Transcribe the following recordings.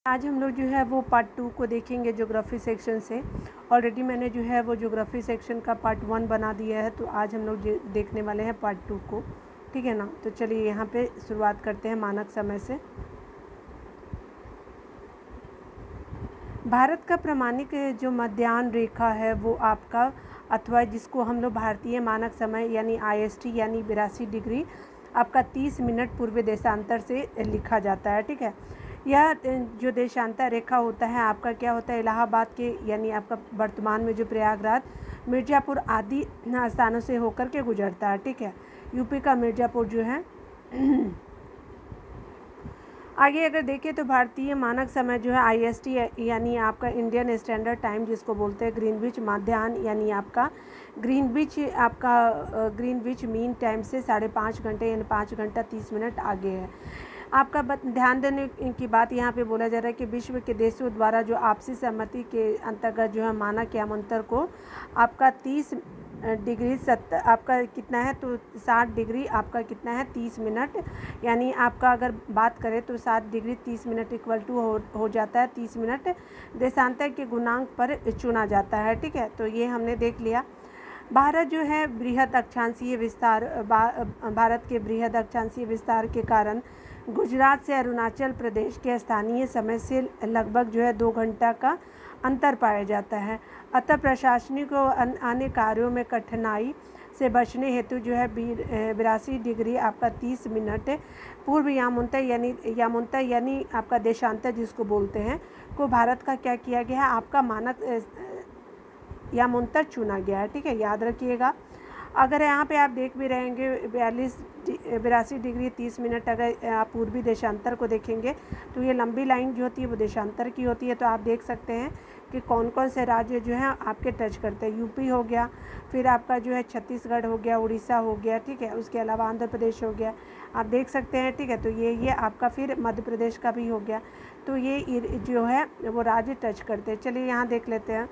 आज हम लोग जो है वो पार्ट 2 को देखेंगे ज्योग्राफी सेक्शन से। ऑलरेडी मैंने जो है वो ज्योग्राफी सेक्शन का पार्ट 1 बना दिया है, तो आज हम लोग देखने वाले हैं पार्ट 2 को। ठीक है ना। तो चलिए यहाँ पे शुरुआत करते हैं मानक समय से। भारत का प्रमाणिक जो मध्याह्न रेखा है वो आपका, अथवा जिसको हम लोग भारतीय मानक समय यानी IST यानी 82 डिग्री आपका 30 मिनट पूर्व देशांतर से लिखा जाता है। ठीक है। यह जो देशांतर रेखा होता है आपका क्या होता है, इलाहाबाद के यानी आपका वर्तमान में जो प्रयागराज, मिर्ज़ापुर आदि स्थानों से होकर के गुजरता है। ठीक है। यूपी का मिर्ज़ापुर जो है। आगे अगर देखें तो भारतीय मानक समय जो है IST यानी आपका इंडियन स्टैंडर्ड टाइम जिसको बोलते हैं, ग्रीनविच मध्याह्न यानी आपका ग्रीनविच मीन टाइम से 5.5 घंटे यानी 5 घंटा 30 मिनट आगे है। आपका ध्यान देने की बात यहाँ पे बोला जा रहा है कि विश्व के देशों द्वारा जो आपसी सहमति के अंतर्गत जो है मानक यामांतर को आपका 30 डिग्री आपका कितना है, तो 60 डिग्री आपका कितना है 30 मिनट, यानी आपका अगर बात करें तो 7 डिग्री 30 मिनट इक्वल टू हो जाता है 30 मिनट देशांतर के गुणांक पर चुना जाता है। ठीक है। तो ये हमने देख लिया। भारत जो है बृहद अक्षांशीय विस्तार, भारत के बृहद अक्षांशीय विस्तार के कारण गुजरात से अरुणाचल प्रदेश के स्थानीय समय से लगभग जो है 2 घंटा का अंतर पाया जाता है। अतः प्रशासनिक और अन्य कार्यों में कठिनाई से बचने हेतु जो है 82 डिग्री आपका 30 मिनट पूर्व यामुंतर यानी आपका देशांतर जिसको बोलते हैं को भारत का क्या किया गया है, आपका मानक यामुंतर चुना गया है। ठीक है, याद रखिएगा। अगर यहाँ पे आप देख भी रहेंगे 82 डिग्री 30 मिनट, अगर आप पूर्वी देशांतर को देखेंगे तो ये लंबी लाइन जो होती है वो देशांतर की होती है। तो आप देख सकते हैं कि कौन कौन से राज्य जो हैं आपके टच करते हैं। यूपी हो गया, फिर आपका जो है छत्तीसगढ़ हो गया, उड़ीसा हो गया। ठीक है, उसके अलावा आंध्र प्रदेश हो गया, आप देख सकते हैं। ठीक है, तो ये आपका फिर मध्य प्रदेश का भी हो गया। तो ये जो है वो राज्य टच करते हैं। चलिए यहाँ देख लेते हैं।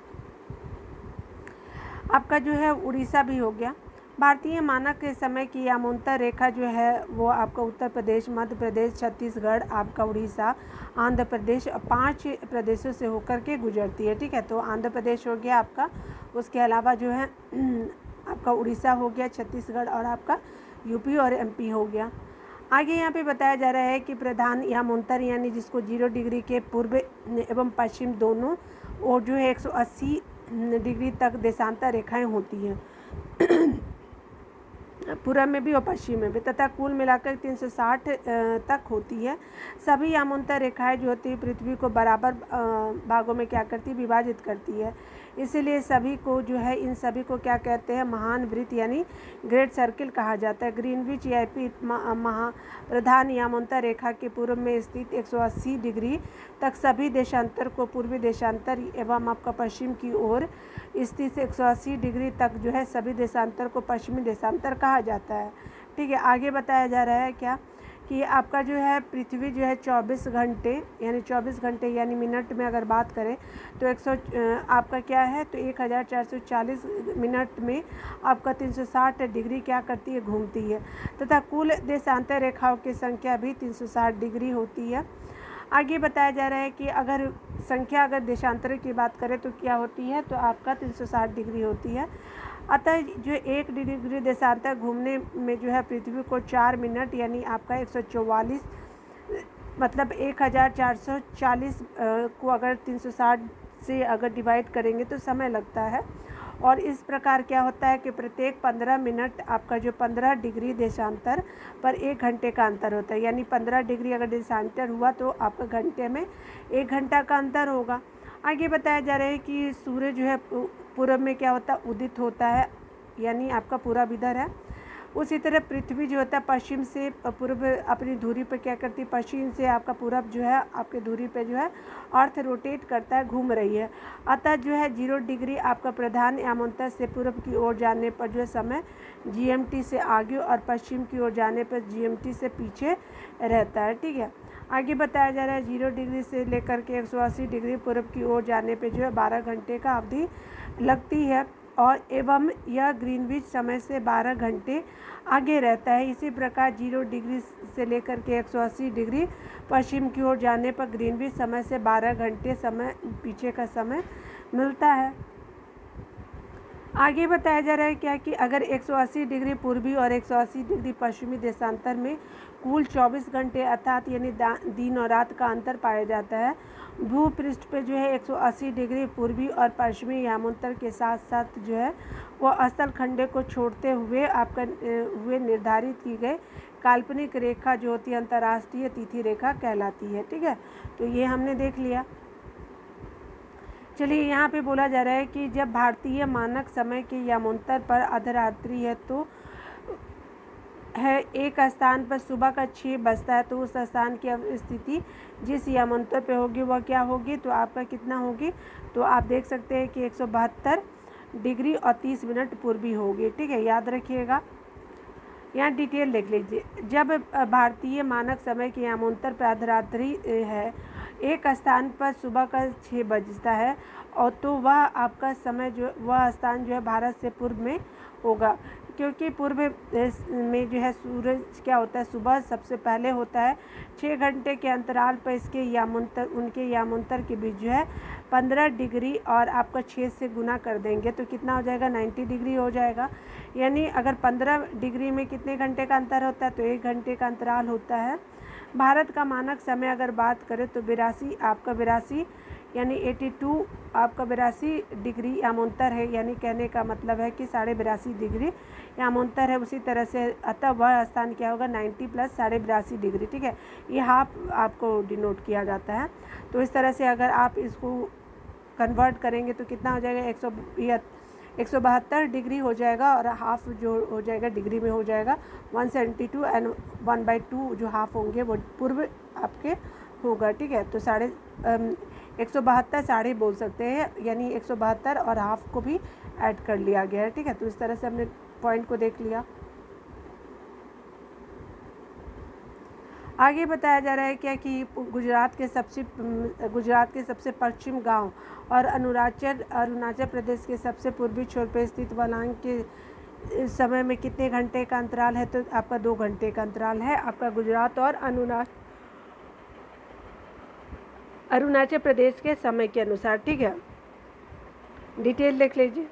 आपका जो है उड़ीसा भी हो गया। भारतीय मानक के समय की यामुंतर रेखा जो है वो आपका उत्तर प्रदेश, मध्य प्रदेश, छत्तीसगढ़, आपका उड़ीसा, आंध्र प्रदेश 5 प्रदेशों से होकर के गुजरती है। ठीक है, तो आंध्र प्रदेश हो गया आपका, उसके अलावा जो है आपका उड़ीसा हो गया, छत्तीसगढ़ और आपका यूपी और MP हो गया। आगे यहाँ पे बताया जा रहा है कि प्रधान यामुंतर यानी जिसको 0 डिग्री के पूर्व एवं पश्चिम दोनों और जो है 180 डिग्री तक देशांतर रेखाएं होती हैं पूर्व में भी और पश्चिम में भी, तथा कुल मिलाकर 360 तक होती है। सभी यामुंतर रेखाएं जो होती है पृथ्वी को बराबर भागों में क्या करती है, विभाजित करती है। इसीलिए सभी को जो है इन सभी को क्या कहते हैं, महान वृत्त यानी ग्रेट सर्किल कहा जाता है। ग्रीनविच यानी प्रधान यामुंतर रेखा के पूर्व में स्थित 180 डिग्री तक सभी देशांतर को पूर्वी देशांतर एवं आपका पश्चिम की ओर स्थित 180 डिग्री तक जो है सभी देशांतर को पश्चिमी देशांतर कहा जाता है। ठीक है, आगे बताया जा रहा है क्या कि आपका जो है पृथ्वी जो है 24 घंटे यानी मिनट में अगर बात करें तो आपका क्या है, तो 1440 मिनट में आपका 360 डिग्री क्या करती है, घूमती है, तथा कुल देशांतर रेखाओं की संख्या भी 360 डिग्री होती है। आगे बताया जा रहा है कि अगर देशांतर की बात करें तो क्या होती है, तो आपका 360 डिग्री होती है। अतः जो 1 डिग्री देशांतर घूमने में जो है पृथ्वी को 4 मिनट यानी आपका 144 मतलब 1440 को अगर 360 से अगर डिवाइड करेंगे तो समय लगता है। और इस प्रकार क्या होता है कि प्रत्येक 15 मिनट आपका जो 15 डिग्री देशांतर पर 1 घंटे का अंतर होता है, यानी 15 डिग्री अगर देशांतर हुआ तो आपका घंटे में 1 घंटा का अंतर होगा। आगे बताया जा रहा है कि सूर्य जो है पूर्व में क्या होता है, उदित होता है, यानी आपका पूरब इधर है। उसी तरह पृथ्वी जो होता है पश्चिम से पूर्व अपनी धुरी पर क्या करती है, पश्चिम से आपका पूरब जो है आपके धुरी पे जो है अर्थ रोटेट करता है, घूम रही है। अतः जो है 0 डिग्री आपका प्रधान यामुंतर से पूर्व की ओर जाने पर जो है समय GMT से आगे और पश्चिम की ओर जाने पर GMT से पीछे रहता है। ठीक है, आगे बताया जा रहा है 0 डिग्री से लेकर के 180 डिग्री पूर्व की ओर जाने पर जो है 12 घंटे का अवधि लगती है। और एवं यह ग्रीनविच समय से 12 घंटे आगे रहता है। इसी प्रकार 0 डिग्री से लेकर के 180 डिग्री पश्चिम की ओर जाने पर ग्रीनविच समय से 12 घंटे समय पीछे का समय मिलता है। आगे बताया जा रहा है क्या कि अगर 180 डिग्री पूर्वी और 180 डिग्री पश्चिमी देशांतर में कुल 24 घंटे अर्थात यानी दिन और रात का अंतर पाया जाता है। भूपृष्ठ पे जो है 180 डिग्री पूर्वी और पश्चिमी यामांतर के साथ साथ जो है वो स्थल खंडे को छोड़ते हुए आपका हुए निर्धारित की गई काल्पनिक रेखा जो होती है अंतर्राष्ट्रीय तिथि रेखा कहलाती है। ठीक है, तो ये हमने देख लिया। चलिए यहाँ पे बोला जा रहा है कि जब भारतीय मानक समय के यामांतर पर अर्धरात्रि है तो है एक स्थान पर सुबह का 6 बजता है तो उस स्थान की स्थिति जिस यामांतर पे होगी वह क्या होगी, तो आपका कितना होगी, तो आप देख सकते हैं कि 172 डिग्री और 30 मिनट पूर्वी होगी। ठीक है, याद रखिएगा। यहाँ डिटेल देख लीजिए। जब भारतीय मानक समय के यामांतर पर अर्धरात्रि है एक स्थान पर सुबह का 6 बजता है और तो वह आपका समय जो वह स्थान जो है भारत से पूर्व में होगा, क्योंकि पूर्व में जो है सूरज क्या होता है सुबह सबसे पहले होता है। 6 घंटे के अंतराल पर इसके यामांतर उनके यामांतर के बीच जो है 15 डिग्री और आपका 6 से गुना कर देंगे तो कितना हो जाएगा, 90 डिग्री हो जाएगा। यानी अगर 15 डिग्री में कितने घंटे का अंतर होता है, तो 1 घंटे का अंतराल होता है। भारत का मानक समय अगर बात करें तो 82 यानी 82 आपका 82 डिग्री यामांतर है, यानी कहने का मतलब है कि 82.5 डिग्री यामांतर है। उसी तरह से अतः वह स्थान क्या होगा, 90 प्लस 82.5 डिग्री। ठीक है, ये हाफ आपको डिनोट किया जाता है। तो इस तरह से अगर आप इसको कन्वर्ट करेंगे तो कितना हो जाएगा, 172 डिग्री हो जाएगा और हाफ जो हो जाएगा डिग्री में हो जाएगा 172 एंड 1/2 जो हाफ होंगे वो पूर्व आपके होगा। ठीक है, तो 172 साढ़े बोल सकते हैं, यानी 172 और हाफ को भी ऐड कर लिया गया है। ठीक है, तो इस तरह से हमने पॉइंट को देख लिया। आगे बताया जा रहा है क्या कि गुजरात के सबसे पश्चिम गांव और अरुणाचल प्रदेश के सबसे पूर्वी छोर पर स्थित वलांग के समय में कितने घंटे का अंतराल है, तो आपका 2 घंटे का अंतराल है आपका गुजरात और अरुणाचल प्रदेश के समय के अनुसार। ठीक है, डिटेल देख लीजिए।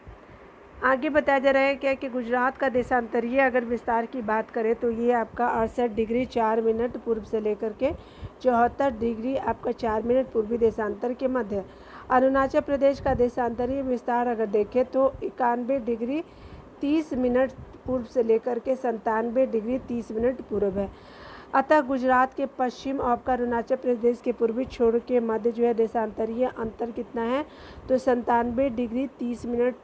आगे बताया जा रहा है क्या कि गुजरात का देशांतरीय अगर विस्तार की बात करें तो ये आपका 68 डिग्री 4 मिनट पूर्व से लेकर के 74 डिग्री आपका 4 मिनट पूर्वी देशांतर के मध्य है। अरुणाचल प्रदेश का देशांतरीय विस्तार अगर देखें तो 91 डिग्री 30 मिनट पूर्व से लेकर के 97 डिग्री 30 मिनट पूर्व है। अतः गुजरात के पश्चिम आपका अरुणाचल प्रदेश के पूर्वी छोर के मध्य जो है देशांतरीय अंतर कितना है, तो 97 डिग्री 30 मिनट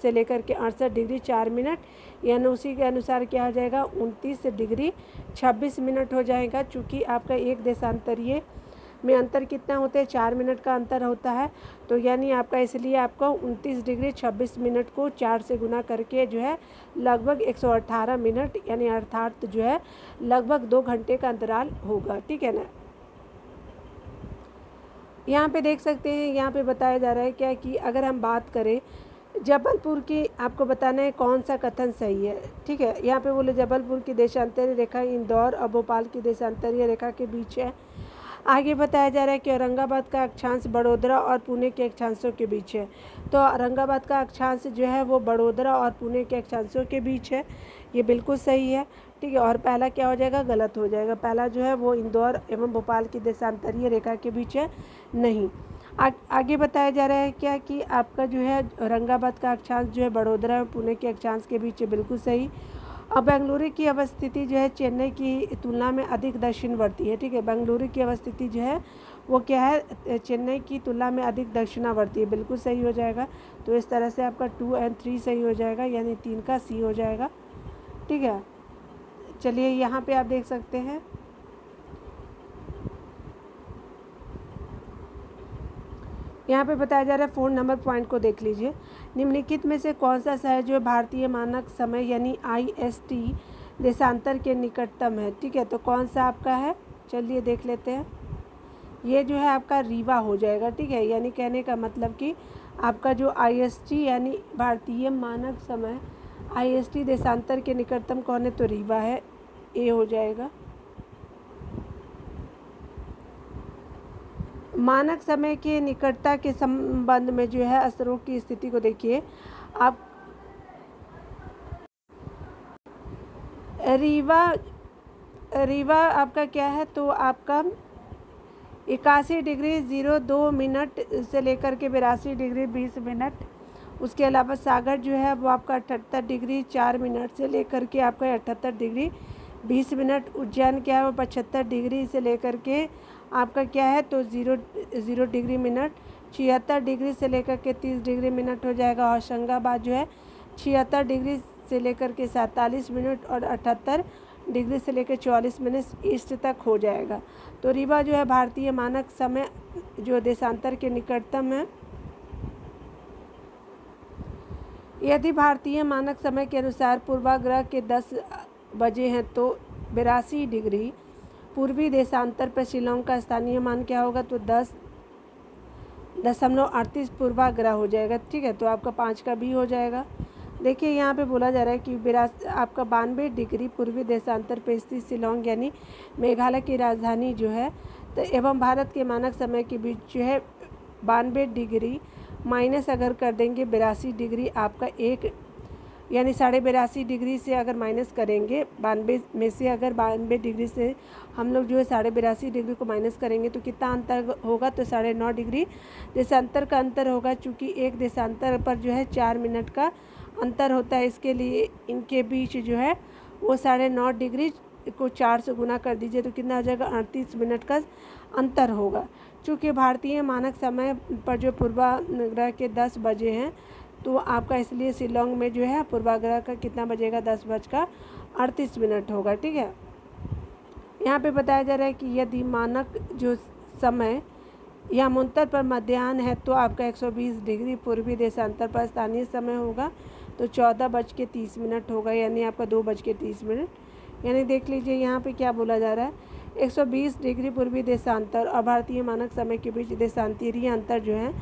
से लेकर के 68 डिग्री 4 मिनट, यानी उसी के अनुसार क्या हो जाएगा 29 डिग्री 26 मिनट हो जाएगा। चूँकि आपका एक देशांतरीय में अंतर कितना होता है, 4 मिनट का अंतर होता है, तो यानी आपका इसलिए आपको 29 डिग्री 26 मिनट को 4 से गुना करके जो है लगभग 118 मिनट यानी अर्थात जो है लगभग 2 घंटे का अंतराल होगा। ठीक है ना। यहाँ पे देख सकते हैं, यहाँ पे बताया जा रहा है क्या कि अगर हम बात करें जबलपुर की, आपको बताना है कौन सा कथन सही है। ठीक है, यहाँ पे बोले जबलपुर की देशांतरीय रेखा इंदौर और भोपाल की देशांतरीय रेखा के बीच है। आगे बताया जा रहा है कि औरंगाबाद का अक्षांश बड़ोदरा और पुणे के अक्षांशों के बीच है। तो औरंगाबाद का अक्षांश जो है वो बड़ोदरा और पुणे के अक्षांशों के बीच है, ये बिल्कुल सही है। ठीक है, और पहला क्या हो जाएगा, गलत हो जाएगा। पहला जो है वो इंदौर एवं भोपाल की देशांतरीय रेखा के बीच है, नहीं। आगे बताया जा रहा है क्या कि आपका जो है औरंगाबाद का अक्षांश जो है बड़ोदरा और पुणे के अक्षांश के बीच है, बिल्कुल सही। अब बेंगलुरु की अवस्थिति जो है चेन्नई की तुलना में अधिक दक्षिणवर्ती है। ठीक है, बेंगलुरु की अवस्थिति जो है वो क्या है, चेन्नई की तुलना में अधिक दक्षिणावर्ती है, बिल्कुल सही हो जाएगा। तो इस तरह से आपका 2 और 3 सही हो जाएगा, यानी 3 का सी हो जाएगा। ठीक है, चलिए यहाँ पे आप देख सकते हैं यहाँ पे बताया जा रहा है 4 नंबर पॉइंट को देख लीजिए। निम्नलिखित में से कौन सा शहर जो है भारतीय मानक समय यानी IST देशांतर के निकटतम है। ठीक है, तो कौन सा आपका है, चलिए देख लेते हैं। ये जो है आपका रीवा हो जाएगा। ठीक है, यानी कहने का मतलब कि आपका जो IST यानी भारतीय मानक समय IST देशांतर के निकटतम कौन है? तो रीवा है, ए हो जाएगा। मानक समय के निकटता के संबंध में जो है स्तरों की स्थिति को देखिए आप। रीवा आपका क्या है? तो आपका 81°02' से लेकर के 82°20'। उसके अलावा सागर जो है वो आपका 78°04' से लेकर के आपका 78°20'। उज्जैन क्या है? वो 75° से लेकर के आपका क्या है? तो 0°। 76° से लेकर के 30°' हो जाएगा। होशंगाबाद जो है 76° से लेकर के 47' और 78° से लेकर 44' ईस्ट तक हो जाएगा। तो रीवा जो है भारतीय मानक समय जो देशांतर के निकटतम है। यदि भारतीय मानक समय के अनुसार पूर्वाग्रह के 10 बजे हैं तो 82° पूर्वी देशांतर पर शिलोंग का स्थानीय मान क्या होगा? तो 10.38 पूर्वाग्रह हो जाएगा। ठीक है, तो आपका 5 का भी हो जाएगा। देखिए यहाँ पे बोला जा रहा है कि आपका 92° पूर्वी देशांतर पर स्थित शिलोंग यानी मेघालय की राजधानी जो है तो एवं भारत के मानक समय के बीच जो है 92° माइनस अगर कर देंगे 82° आपका एक यानी 82.5° से अगर माइनस करेंगे 92 में से अगर 92° से हम लोग जो है 82.5° को माइनस करेंगे तो कितना अंतर होगा? तो 9.5° देशांतर का अंतर होगा। चूँकि एक देशांतर पर जो है 4 मिनट का अंतर होता है, इसके लिए इनके बीच जो है वो 9.5° को 4 से गुना कर दीजिए तो कितना हो जाएगा? 38 मिनट का अंतर होगा। चूँकि भारतीय मानक समय पर जो पूर्वाग्रह के 10 बजे हैं तो आपका इसलिए शिलोंग में जो है पूर्वाग्रह का कितना बजेगा? 10:38 होगा। ठीक है, यहाँ पे बताया जा रहा है कि यदि मानक जो समय या मुंतर पर मध्याह्न है तो आपका 120° पूर्वी देशांतर पर स्थानीय समय होगा तो 14:30 होगा यानी आपका 2:30। यानी देख लीजिए यहाँ पे क्या बोला जा रहा है, 120° पूर्वी देशांतर और भारतीय मानक समय के बीच देशांतरीय अंतर जो है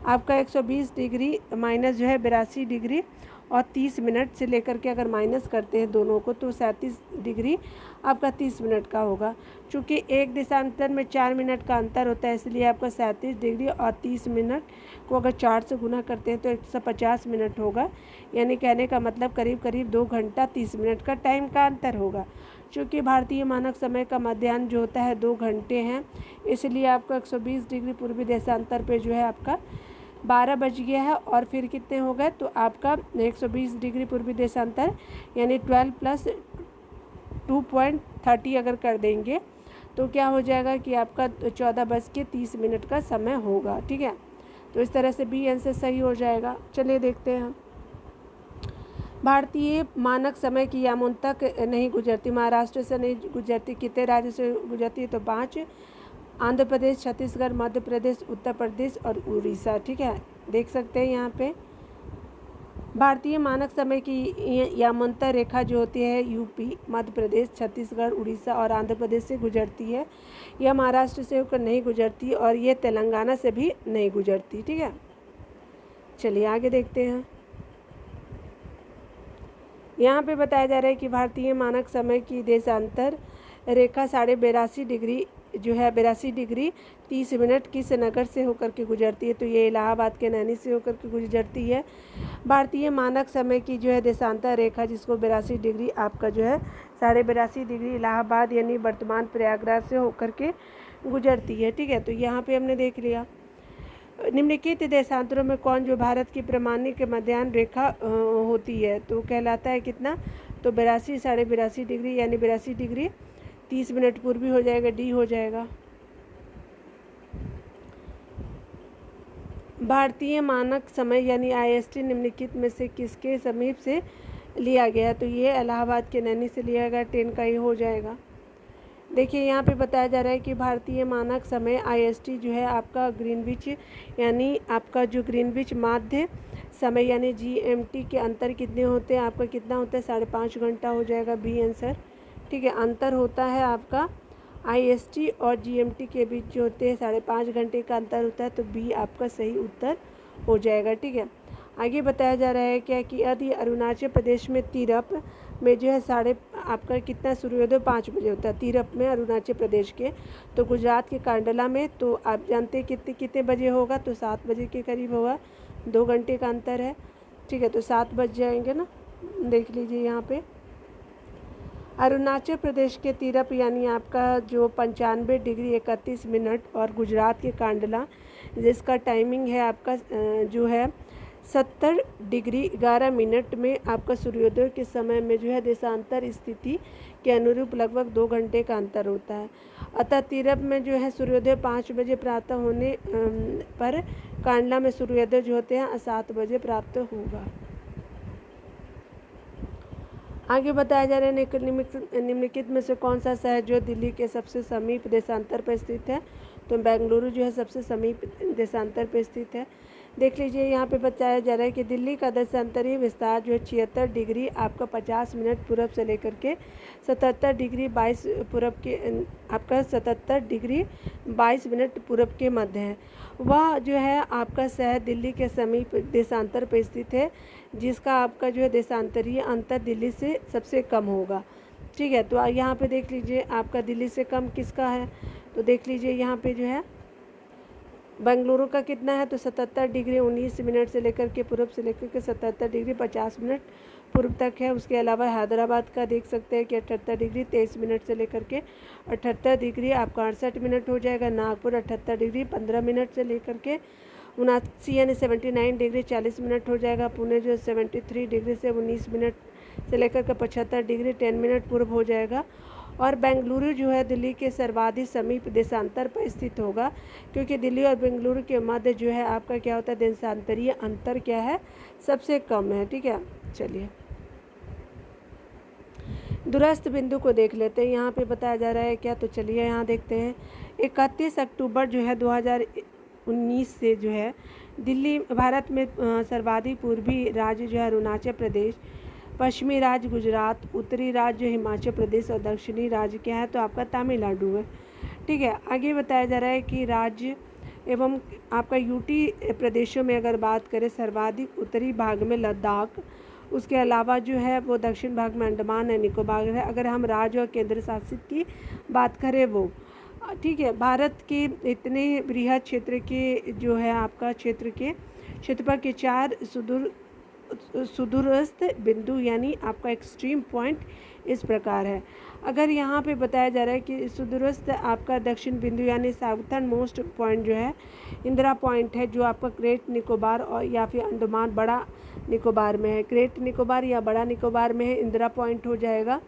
आपका 120° माइनस जो है 82° और 30 मिनट से लेकर के अगर माइनस करते हैं दोनों को तो 37° आपका 30 मिनट का होगा। चूँकि एक देशांतर में 4 मिनट का अंतर होता है इसलिए आपका 37° और 30 मिनट को अगर 4 से गुना करते हैं तो 150 मिनट होगा। यानी कहने का मतलब करीब करीब 2 घंटा 30 मिनट का टाइम का अंतर होगा। चूँकि भारतीय मानक समय का मध्याह्न जो होता है 2 घंटे हैं इसलिए आपका 120° पूर्वी देशांतर पे जो है आपका 12 बज गया है और फिर कितने हो गए? तो आपका 120° पूर्वी देशांतर यानी 12 + 2.30 अगर कर देंगे तो क्या हो जाएगा कि आपका 14:30 का समय होगा। ठीक है, तो इस तरह से बी आंसर सही हो जाएगा। चलिए देखते हैं। भारतीय मानक समय की यामुन तक नहीं गुजरती, महाराष्ट्र से नहीं गुजरती, कितने राज्य से गुजरती है? तो 5, आंध्र प्रदेश, छत्तीसगढ़, मध्य प्रदेश, उत्तर प्रदेश और उड़ीसा। ठीक है, देख सकते हैं यहाँ पे भारतीय मानक समय की यामांतर रेखा जो होती है यूपी, मध्य प्रदेश, छत्तीसगढ़, उड़ीसा और आंध्र प्रदेश से गुजरती है। यह महाराष्ट्र से होकर नहीं गुजरती और ये तेलंगाना से भी नहीं गुजरती। ठीक है, चलिए आगे देखते हैं। यहाँ पे बताया जा रहा है कि भारतीय मानक समय की देशांतर रेखा 82.5° जो है 82°30' किस नगर से होकर के गुजरती है? तो ये इलाहाबाद के नैनी से होकर के गुजरती है। भारतीय मानक समय की जो है देशांतर रेखा जिसको 82° आपका जो है 82.5° इलाहाबाद यानी वर्तमान प्रयागराज से होकर के गुजरती है। ठीक है, तो यहाँ पे हमने देख लिया। निम्नलिखित देशांतरों में कौन जो भारत की प्रमाणिक मध्याह्न रेखा होती है तो कहलाता है कितना? तो 82 82.5° यानी 82°30' पूर्वी हो जाएगा, डी हो जाएगा। भारतीय मानक समय यानी IST निम्नलिखित में से किसके समीप से लिया गया? तो ये इलाहाबाद के नैनी से लिया गया, 10 का ये हो जाएगा। देखिए यहाँ पे बताया जा रहा है कि भारतीय मानक समय IST जो है आपका ग्रीनविच यानी आपका जो ग्रीनविच माध्य समय यानी GMT के अंतर कितने होते हैं? आपका कितना होता है? 5.5 घंटा हो जाएगा, बी आंसर। ठीक है, अंतर होता है आपका IST और GMT के बीच जो होते हैं 5.5 घंटे का अंतर होता है तो बी आपका सही उत्तर हो जाएगा। ठीक है, आगे बताया जा रहा है क्या कि यदि अरुणाचल प्रदेश में तीरप में जो है साढ़े आपका कितना सूर्योदय 5 बजे होता है तीरप में अरुणाचल प्रदेश के, तो गुजरात के कांडला में तो आप जानते हैं कितने कितने बजे होगा, तो 7 बजे के करीब होगा, 2 घंटे का अंतर है। ठीक है, तो 7 बज जाएंगे ना, देख लीजिए यहाँ पे अरुणाचल प्रदेश के तीरप यानी आपका जो 95 डिग्री 31 मिनट और गुजरात के कांडला जिसका टाइमिंग है आपका जो है 70 डिग्री 11 मिनट में आपका सूर्योदय के समय में जो है देशांतर स्थिति के अनुरूप लगभग 2 घंटे का अंतर होता है। अतः तीरप में जो है सूर्योदय 5 बजे प्राप्त होने पर कांडला में सूर्योदय जो होते हैं 7 बजे प्राप्त होगा। आगे बताया जा रहा है निम्नलिखित में से कौन सा शहर जो दिल्ली के सबसे समीप देशांतर पर स्थित है, तो बेंगलुरु जो है सबसे समीप देशांतर पर स्थित है। देख लीजिए यहाँ पे बताया जा रहा है कि दिल्ली का देशांतरीय विस्तार जो है 76 डिग्री आपका 50 मिनट पूरब से लेकर के 77 डिग्री 22 पूरब के आपका 77 डिग्री 22 मिनट पूरब के मध्य है। वह जो है आपका शहर दिल्ली के समीप देशांतर पर स्थित है, जिसका आपका जो है देशांतरीय अंतर दिल्ली से सबसे कम होगा। ठीक है, तो यहाँ पे देख लीजिए आपका दिल्ली से कम किसका है, तो देख लीजिए यहाँ पे जो है बेंगलुरु का कितना है, तो 77 डिग्री 19 मिनट से लेकर के पूर्व से लेकर के 77 डिग्री 50 मिनट पूर्व तक है। उसके अलावा हैदराबाद का देख सकते हैं कि 78 डिग्री 23 मिनट से लेकर के 78 डिग्री आपका 68 मिनट हो जाएगा। नागपुर 78 डिग्री 15 मिनट से लेकर के 79 यानी 79 डिग्री 40 मिनट हो जाएगा। पुणे जो 73 डिग्री से 19 मिनट से लेकर के 75 डिग्री 10 मिनट पूर्व हो जाएगा। और बेंगलुरु जो है दिल्ली के सर्वाधिक समीप देशांतर पर स्थित होगा, क्योंकि दिल्ली और बेंगलुरु के मध्य जो है आपका क्या होता है देशांतरीय अंतर क्या है सबसे कम है। ठीक है, चलिए दूरस्थ बिंदु को देख लेते हैं। यहाँ पे बताया जा रहा है क्या, तो चलिए यहाँ देखते हैं। 31 अक्टूबर जो है 2019 से जो है दिल्ली भारत में सर्वाधिक पूर्वी राज्य जो है अरुणाचल प्रदेश, पश्चिमी राज्य गुजरात, उत्तरी राज्य हिमाचल प्रदेश और दक्षिणी राज्य क्या है, तो आपका तमिलनाडु है। ठीक है, आगे बताया जा रहा है कि राज्य एवं आपका यूटी प्रदेशों में अगर बात करें सर्वाधिक उत्तरी भाग में लद्दाख, उसके अलावा जो है वो दक्षिण भाग में अंडमान एंड निकोबार है। अगर हम राज्य और केंद्र शासित की बात करें वो, ठीक है, भारत के इतने बृहद क्षेत्र के जो है आपका क्षेत्र के क्षेत्रफल के 4 सुदूरस्थ बिंदु यानी आपका एक्सट्रीम पॉइंट इस प्रकार है। अगर यहाँ पे बताया जा रहा है कि सुदूरस्थ आपका दक्षिण बिंदु यानी साउथर्न मोस्ट पॉइंट जो है इंदिरा पॉइंट है, जो आपका ग्रेट निकोबार और या फिर अंडमान बड़ा निकोबार में है। ग्रेट निकोबार या बड़ा निकोबार में है, इंदिरा पॉइंट हो जाएगा।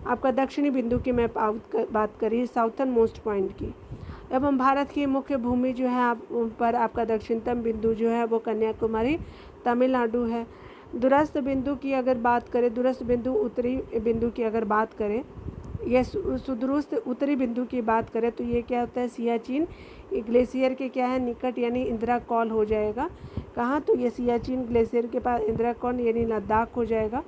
आपका दक्षिणी बिंदु की मैं बात करी साउथर्न मोस्ट पॉइंट की। एवं भारत की मुख्य भूमि जो है आप पर आपका दक्षिणतम बिंदु जो है वो कन्याकुमारी तमिलनाडु है। दूरस्थ बिंदु की अगर बात करें, दूरस्थ बिंदु उत्तरी बिंदु की अगर बात करें या सुदूरस्थ उत्तरी बिंदु की बात करें, तो ये क्या होता है सियाचिन ग्लेशियर के क्या है निकट यानी इंदिरा कॉल हो जाएगा। कहाँ, तो ये सियाचिन ग्लेशियर के पास इंदिरा कॉल यानी लद्दाख हो जाएगा।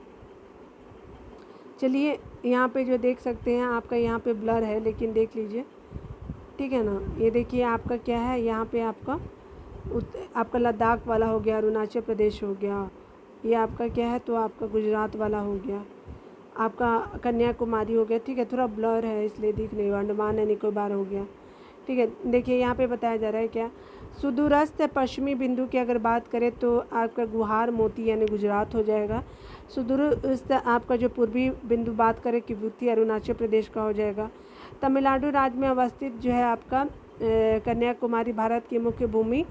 चलिए यहाँ पे जो देख सकते हैं आपका यहाँ पे ब्लर है, लेकिन देख लीजिए, ठीक है ना। ये देखिए आपका क्या है, यहाँ पे आपका लद्दाख वाला हो गया, अरुणाचल प्रदेश हो गया, ये आपका क्या है तो आपका गुजरात वाला हो गया, आपका कन्याकुमारी हो गया। ठीक है, थोड़ा ब्लर है इसलिए दिख नहीं, अंडमान एंड निकोबार हो गया। ठीक है, देखिए यहाँ पे बताया जा रहा है क्या, सुदूरस्थ पश्चिमी बिंदु की अगर बात करें तो आपका गुहार मोती यानी गुजरात हो जाएगा। सुदूरस्थ आपका जो पूर्वी बिंदु बात करें कि विभूति अरुणाचल प्रदेश का हो जाएगा। तमिलनाडु राज्य में अवस्थित जो है आपका कन्याकुमारी भारत की मुख्य भूमि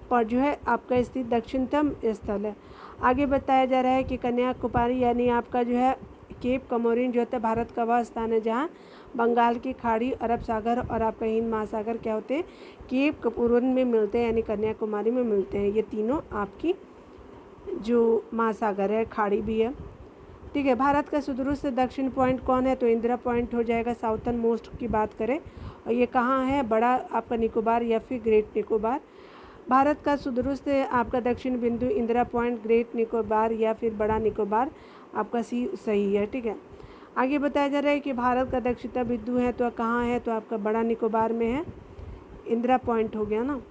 पर जो है आपका स्थित दक्षिणतम स्थल है। आगे बताया जा रहा है कि कन्याकुमारी यानी आपका जो है केप कमोरिन जो होता है भारत का वह स्थान है जहाँ बंगाल की खाड़ी, अरब सागर और आपका हिंद महासागर क्या होते हैं केप कमोरिन में मिलते हैं यानी कन्याकुमारी में मिलते हैं। ये तीनों आपकी जो महासागर है, खाड़ी भी है। ठीक है, भारत का सुदूरस्थ दक्षिण पॉइंट कौन है, तो इंदिरा पॉइंट हो जाएगा साउथर्न मोस्ट की बात करें। और ये कहाँ है, बड़ा आपका निकोबार या फिर ग्रेट निकोबार। भारत का सुदूरस्थ आपका दक्षिण बिंदु इंदिरा पॉइंट, ग्रेट निकोबार या फिर बड़ा निकोबार आपका सी सही है। ठीक है, आगे बताया जा रहा है कि भारत का दक्षिणतम बिंदु है तो कहाँ है, तो आपका बड़ा निकोबार में है, इंदिरा पॉइंट हो गया ना।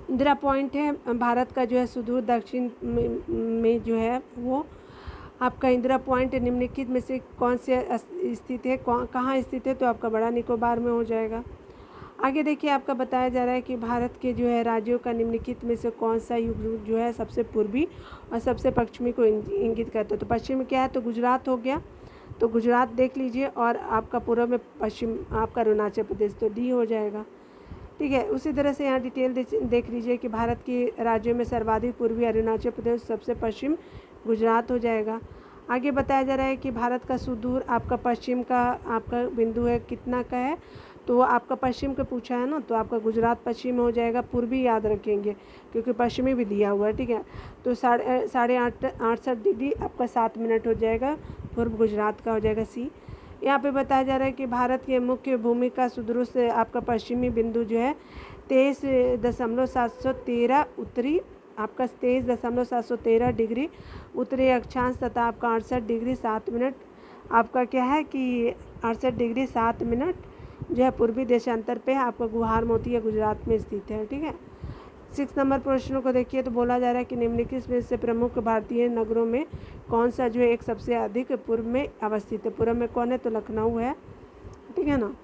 इंदिरा पॉइंट है भारत का जो है सुदूर दक्षिण में जो है वो आपका इंदिरा पॉइंट निम्नलिखित में से कौन से स्थित है, कहाँ स्थित है, तो आपका बड़ा निकोबार में हो जाएगा। आगे देखिए आपका बताया जा रहा है कि भारत के जो है राज्यों का निम्नलिखित में से कौन सा युग जो है सबसे पूर्वी और सबसे पश्चिमी को इंगित करता है। तो पश्चिम में क्या है, तो गुजरात हो गया, तो गुजरात देख लीजिए, और आपका पूर्व में पश्चिम आपका अरुणाचल प्रदेश, तो डी हो जाएगा। ठीक है, उसी तरह से यहाँ डिटेल देख लीजिए कि भारत के राज्यों में सर्वाधिक पूर्वी अरुणाचल प्रदेश, सबसे पश्चिम गुजरात हो जाएगा। आगे बताया जा रहा है कि भारत का सुदूर आपका पश्चिम का आपका बिंदु है कितना का है, तो आपका पश्चिम का पूछा है ना, तो आपका गुजरात पश्चिम हो जाएगा। पूर्वी याद रखेंगे क्योंकि पश्चिमी भी दिया हुआ है। ठीक है, तो 68 डिग्री आपका 7 मिनट हो जाएगा, पूर्व गुजरात का हो जाएगा सी। यहाँ पे बताया जा रहा है कि भारत के मुख्य भूमि का सुदूर से आपका पश्चिमी बिंदु जो है 23.713 उत्तरी आपका 23.713 डिग्री उत्तरी अक्षांश तथा आपका 68 डिग्री 7 मिनट आपका क्या है कि 68 डिग्री 7 मिनट जो है पूर्वी देशांतर पे आपका गुहार मोतिया गुजरात में स्थित है। ठीक है, 6 नंबर प्रश्नों को देखिए, तो बोला जा रहा है कि निम्नलिखित में से प्रमुख भारतीय नगरों में कौन सा जो है एक सबसे अधिक पूर्व में अवस्थित है। पूर्व में कौन है, तो लखनऊ है। ठीक है ना,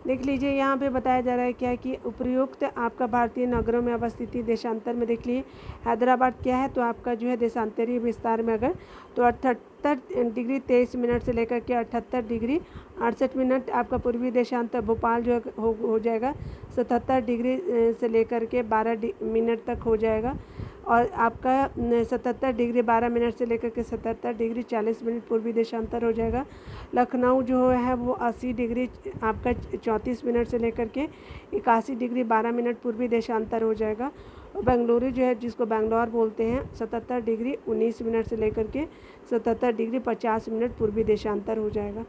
देख लीजिए यहाँ पे बताया जा रहा है क्या कि उपयुक्त आपका भारतीय नगरों में अवस्थिति देशांतर में देख लीजिए हैदराबाद क्या है, तो आपका जो है देशांतरीय विस्तार में अगर तो 78 डिग्री 23 मिनट से लेकर के 78 डिग्री 68 मिनट आपका पूर्वी देशांतर भोपाल जो हो जाएगा 77 डिग्री से लेकर के 12 मिनट तक हो जाएगा, और आपका 77 डिग्री 12 मिनट से लेकर के 77 डिग्री 40 मिनट पूर्वी देशांतर हो जाएगा। लखनऊ जो है वो 80 डिग्री आपका 34 मिनट से लेकर के 81 डिग्री 12 मिनट पूर्वी देशांतर हो जाएगा। और बेंगलुरु जो है जिसको बेंगलोर बोलते हैं 77 डिग्री 19 मिनट से लेकर के 77 डिग्री 50 मिनट पूर्वी देशांतर हो जाएगा।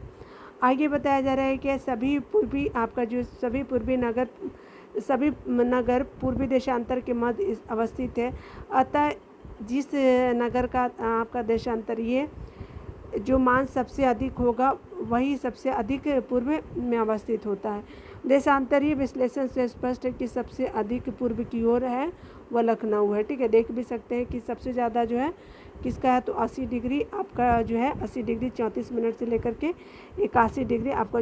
आगे बताया जा रहा है कि सभी पूर्वी नगर पूर्वी देशांतर के मध्य अवस्थित है, अतः जिस नगर का आपका देशांतर ये जो मान सबसे अधिक होगा वही सबसे अधिक पूर्व में अवस्थित होता है। देशांतरीय विश्लेषण से स्पष्ट है कि सबसे अधिक पूर्व की ओर है वह लखनऊ है। ठीक है, देख भी सकते हैं कि सबसे ज़्यादा जो है किसका है, तो 80 डिग्री आपका जो है 80 डिग्री 34 मिनट से लेकर के 81 डिग्री आपका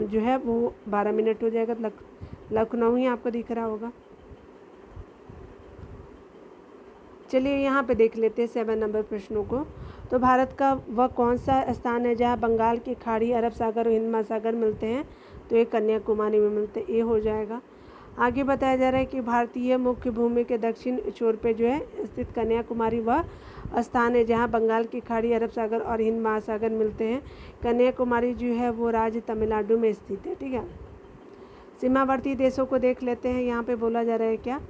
जो है वो 12 मिनट हो जाएगा। लखनऊ ही आपको दिख रहा होगा। चलिए यहाँ पे देख लेते हैं 7 नंबर प्रश्नों को। तो भारत का वह कौन सा स्थान है जहाँ बंगाल की खाड़ी, अरब सागर और हिंद महासागर मिलते हैं, तो ये कन्याकुमारी में मिलते हैं, ये हो जाएगा। आगे बताया जा रहा है कि भारतीय मुख्य भूमि के दक्षिण छोर पे जो है स्थित कन्याकुमारी वह स्थान है जहाँ बंगाल की खाड़ी, अरब सागर और हिंद महासागर मिलते हैं। कन्याकुमारी जो है वो राज्य तमिलनाडु में स्थित है। ठीक है, सीमावर्ती देशों को देख लेते हैं। यहाँ पे बोला जा रहा है क्या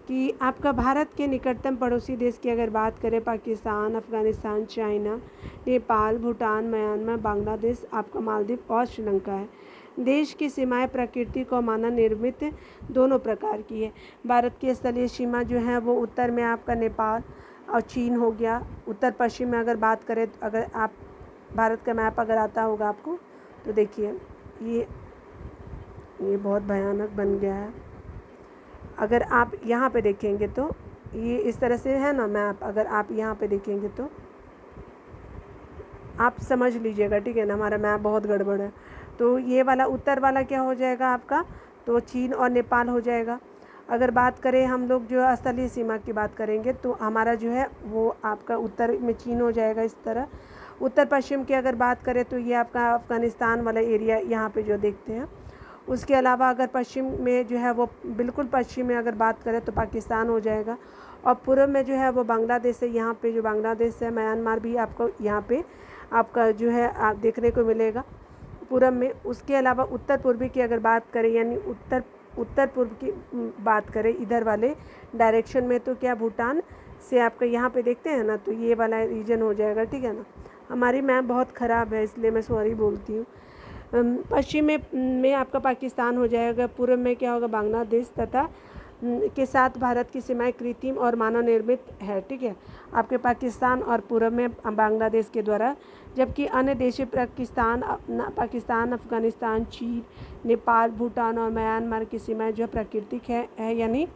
कि आपका भारत के निकटतम पड़ोसी देश की अगर बात करें पाकिस्तान, अफ़गानिस्तान, चाइना, नेपाल, भूटान, म्यांमार, बांग्लादेश, आपका मालदीव और श्रीलंका है। देश की सीमाएं प्राकृतिक और मानव निर्मित दोनों प्रकार की है। भारत की स्थलीय सीमा जो है वो उत्तर में आपका नेपाल और चीन हो गया। उत्तर पश्चिम में अगर बात करें तो अगर आप भारत का मैप अगर आता होगा आपको तो देखिए ये बहुत भयानक बन गया है। अगर आप यहाँ पे देखेंगे तो ये इस तरह से है ना मैप, अगर आप यहाँ पे देखेंगे तो आप समझ लीजिएगा। ठीक है ना, हमारा मैप बहुत गड़बड़ है। तो ये वाला उत्तर वाला क्या हो जाएगा आपका, तो चीन और नेपाल हो जाएगा। अगर बात करें हम लोग जो स्थलीय सीमा की बात करेंगे तो हमारा जो है वो आपका उत्तर में चीन हो जाएगा इस तरह। उत्तर पश्चिम की अगर बात करें तो ये आपका अफ़गानिस्तान वाला एरिया यहाँ पे जो देखते हैं। उसके अलावा अगर पश्चिम में जो है वो बिल्कुल पश्चिम में अगर बात करें तो पाकिस्तान हो जाएगा, और पूर्व में जो है वो बांग्लादेश है। यहाँ पे जो बांग्लादेश है, म्यांमार भी आपको यहाँ पे आपका जो है आप देखने को मिलेगा पूर्व में। उसके अलावा उत्तर पूर्वी की अगर बात करें यानी उत्तर पूर्व की बात करें इधर वाले डायरेक्शन में, तो क्या भूटान से आपका यहाँ पे देखते हैं ना, तो ये वाला रीजन हो जाएगा। ठीक है ना, हमारी मैप बहुत ख़राब है इसलिए मैं सॉरी बोलती हूँ। पश्चिम में आपका पाकिस्तान हो जाएगा। पूर्व में क्या होगा, बांग्लादेश तथा के साथ भारत की सीमाएं कृत्रिम और मानव निर्मित है। ठीक है, आपके पाकिस्तान और पूर्व में बांग्लादेश के द्वारा, जबकि अन्य देश पाकिस्तान, अफ़गानिस्तान, चीन, नेपाल, भूटान और म्यांमार की सीमाएं जो प्राकृतिक है यानी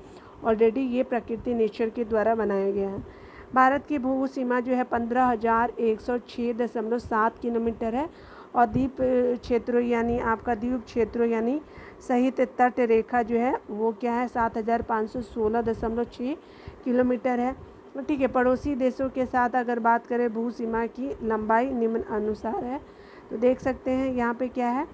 ऑलरेडी ये प्रकृति नेचर के द्वारा बनाया गया है। भारत की भू सीमा जो है 15,106.7 किलोमीटर है और द्वीप क्षेत्रों यानी आपका द्वीप क्षेत्रों यानी सहित तट रेखा जो है वो क्या है 7,516.6 किलोमीटर है। ठीक है, पड़ोसी देशों के साथ अगर बात करें भू सीमा की लंबाई निम्न अनुसार है। तो देख सकते हैं यहाँ पे क्या है,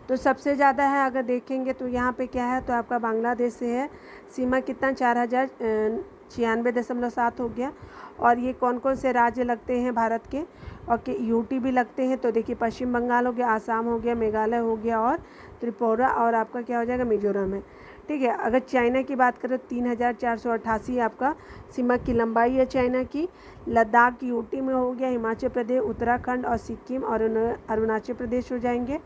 तो सबसे ज़्यादा है अगर देखेंगे तो यहाँ पे क्या है, तो आपका बांग्लादेश से है सीमा कितना 4,096.7 हो गया। और ये कौन कौन से राज्य लगते हैं भारत के, और के यूटी भी लगते हैं। तो देखिए पश्चिम बंगाल हो गया, आसाम हो गया, मेघालय हो गया और त्रिपुरा, और आपका क्या हो जाएगा मिजोरम है। ठीक है, अगर चाइना की बात करें 3,488 आपका सीमा की लंबाई है चाइना की। लद्दाख यूटी में हो गया, हिमाचल प्रदेश, उत्तराखंड और सिक्किम और अरुणाचल प्रदेश हो जाएंगे।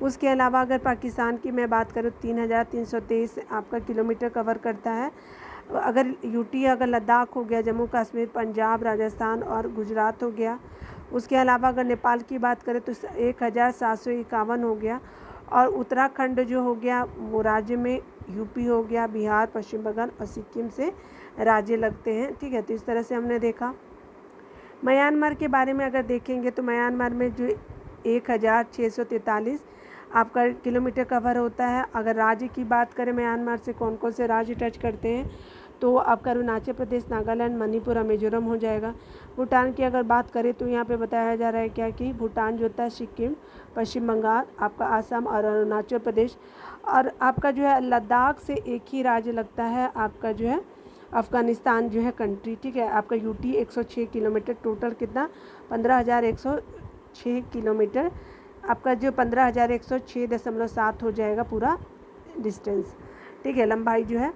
उसके अलावा अगर पाकिस्तान की मैं बात करूँ 3,323 आपका किलोमीटर कवर करता है। अगर यूटी अगर लद्दाख हो गया, जम्मू कश्मीर, पंजाब, राजस्थान और गुजरात हो गया। उसके अलावा अगर नेपाल की बात करें तो 1,751 हो गया। और उत्तराखंड जो हो गया वो राज्य में यूपी हो गया, बिहार, पश्चिम बंगाल और सिक्किम से राज्य लगते हैं। ठीक है, तो इस तरह से हमने देखा। म्यांमार के बारे में अगर देखेंगे तो म्यांमार में जो 1,643 आपका किलोमीटर कवर होता है। अगर राज्य की बात करें म्यांमार से कौन कौन से राज्य टच करते हैं, तो आपका अरुणाचल प्रदेश, नागालैंड, मणिपुर और मिजोरम हो जाएगा। भूटान की अगर बात करें तो यहाँ पे बताया जा रहा है क्या कि भूटान जो होता है सिक्किम, पश्चिम बंगाल, आपका आसाम और अरुणाचल प्रदेश। और आपका जो है लद्दाख से एक ही राज्य लगता है आपका जो है अफ़गानिस्तान जो है कंट्री। ठीक है, आपका यूटी 106 किलोमीटर, टोटल कितना 15,106 किलोमीटर, आपका जो 15,106.7 हो जाएगा पूरा डिस्टेंस। ठीक है, लंबाई जो है।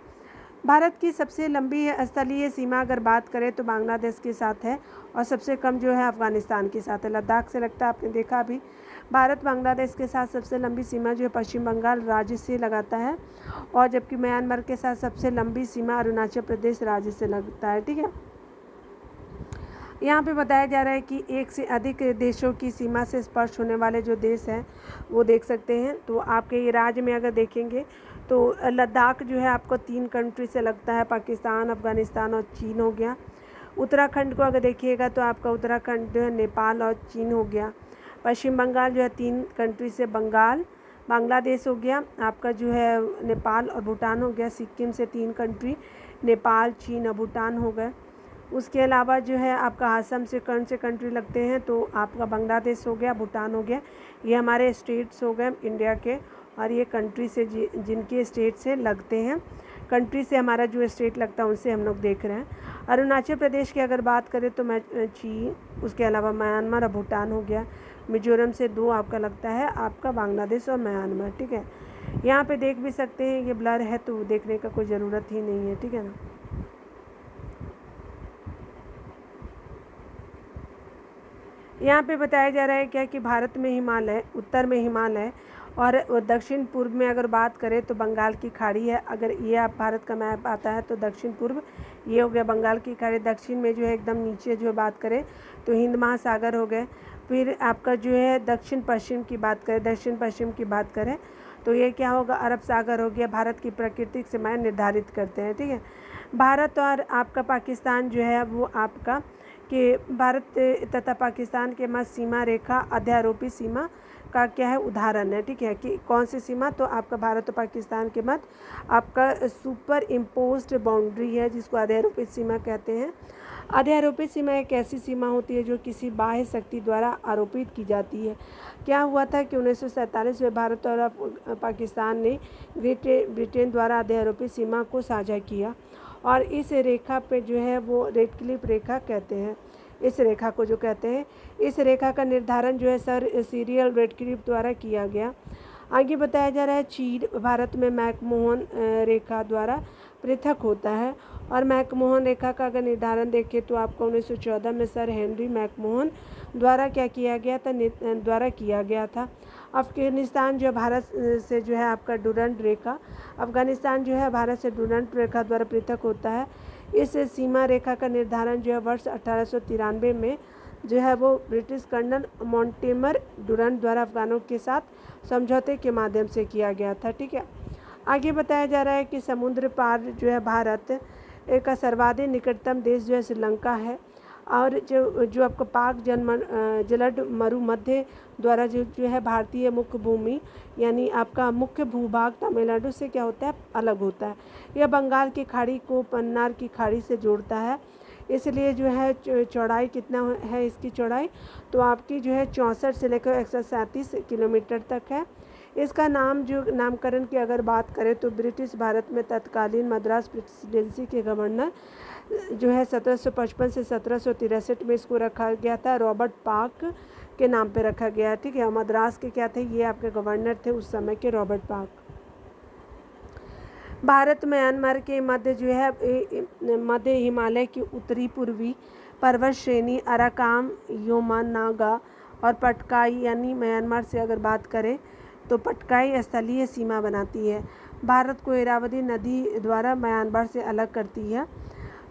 भारत की सबसे लंबी स्थलीय सीमा अगर बात करें तो बांग्लादेश के साथ है और सबसे कम जो है अफ़गानिस्तान के साथ है। लद्दाख से लगता है, आपने देखा अभी। भारत बांग्लादेश के साथ सबसे लंबी सीमा जो है पश्चिम बंगाल राज्य से लगाता है, और जबकि म्यांमार के साथ सबसे लंबी सीमा अरुणाचल प्रदेश राज्य से लगता है। ठीक है, यहाँ पे बताया जा रहा है कि एक से अधिक देशों की सीमा से स्पर्श होने वाले जो देश हैं वो देख सकते हैं। तो आपके ये राज्य में अगर देखेंगे तो लद्दाख जो है आपको 3 कंट्री से लगता है, पाकिस्तान, अफ़गानिस्तान और चीन हो गया। उत्तराखंड को अगर देखिएगा तो आपका उत्तराखंड जो है नेपाल और चीन हो गया। पश्चिम बंगाल जो है 3 कंट्री से बंगाल, बांग्लादेश हो गया, आपका जो है नेपाल और भूटान हो गया। सिक्किम से 3 कंट्री, नेपाल, चीन और भूटान हो गए। उसके अलावा जो है आपका असम से कौन से कंट्री लगते हैं, तो आपका बांग्लादेश हो गया, भूटान हो गया। ये हमारे स्टेट्स हो गए इंडिया के, और ये कंट्री से जिनके स्टेट से लगते हैं, कंट्री से हमारा जो स्टेट लगता है उनसे हम लोग देख रहे हैं। अरुणाचल प्रदेश की अगर बात करें तो चीन, उसके अलावा म्यांमार और भूटान हो गया। मिजोरम से 2 आपका लगता है, आपका बांग्लादेश और म्यांमार। ठीक है, यहाँ पे देख भी सकते हैं, ये ब्लर है तो देखने का कोई ज़रूरत ही नहीं है। ठीक है ना। यहाँ पे बताया जा रहा है क्या कि भारत में हिमालय, उत्तर में हिमालय और दक्षिण पूर्व में अगर बात करें तो बंगाल की खाड़ी है। अगर ये आप भारत का मैप आता है तो दक्षिण पूर्व ये हो गया बंगाल की खाड़ी। दक्षिण में जो है एकदम नीचे जो बात करें तो हिंद महासागर हो गए। फिर आपका जो है दक्षिण पश्चिम की बात करें, दक्षिण पश्चिम की बात करें तो ये क्या होगा, अरब सागर हो गया। भारत की प्राकृतिक सीमाएँ निर्धारित करते हैं। ठीक है, भारत और आपका पाकिस्तान जो है वो आपका कि भारत तथा पाकिस्तान के मध्य सीमा रेखा अध्यारोपी सीमा का क्या है उदाहरण है। ठीक है, कि कौन सी सीमा, तो आपका भारत और पाकिस्तान के मध्य आपका सुपर इम्पोज्ड बाउंड्री है जिसको अध्यारोपित सीमा कहते हैं। अध्यारोपित सीमा एक ऐसी सीमा होती है जो किसी बाह्य शक्ति द्वारा आरोपित की जाती है। क्या हुआ था कि 1947 में भारत और पाकिस्तान ने ग्रेट ब्रिटेन द्वारा अध्यारोपित सीमा को साझा किया, और इस रेखा पे जो है वो रेड क्लिफ रेखा कहते हैं। इस रेखा को जो कहते हैं, इस रेखा का निर्धारण जो है सर सीरियल रेड क्लिफ द्वारा किया गया। आगे बताया जा रहा है चीन भारत में मैकमोहन रेखा द्वारा पृथक होता है, और मैकमोहन रेखा का अगर निर्धारण देखें तो आपको 1914 में सर हेनरी मैकमोहन द्वारा क्या किया गया था। अफ़गानिस्तान जो भारत से जो है आपका डुरंड रेखा, अफ़गानिस्तान जो है भारत से डुरंड रेखा द्वारा पृथक होता है। इस सीमा रेखा का निर्धारण जो है वर्ष 1893 में जो है वो ब्रिटिश कर्नल मॉन्टेमर डुरंड द्वारा अफ़गानों के साथ समझौते के माध्यम से किया गया था। ठीक है, आगे बताया जा रहा है कि समुद्र पार जो है भारत का सर्वाधिक निकटतम देश जो है श्रीलंका है, और जो आपको पाक जलड मरुमध्य द्वारा जो है भारतीय मुख्य भूमि यानी आपका मुख्य भूभाग तमिलनाडु से क्या होता है, अलग होता है। यह बंगाल की खाड़ी को पन्नार की खाड़ी से जोड़ता है, इसलिए जो है चौड़ाई कितना है इसकी चौड़ाई, तो आपकी जो है 64 से लेकर 137 किलोमीटर तक है। इसका नामकरण की अगर बात करें तो ब्रिटिश भारत में तत्कालीन मद्रास प्रेसिडेंसी के गवर्नर जो है 1755 से 1763 में इसको रखा गया था, रॉबर्ट पार्क के नाम पे रखा गया। ठीक है, मद्रास के क्या थे, ये आपके गवर्नर थे उस समय के, रॉबर्ट पार्क। भारत म्यांमार के मध्य जो है मध्य हिमालय की उत्तरी पूर्वी पर्वत श्रेणी अराकाम, योमानागा और पटकाई यानी म्यांमार से अगर बात करें तो पटकाई स्थलीय सीमा बनाती है। भारत को इरावदी नदी द्वारा म्यांमार से अलग करती है।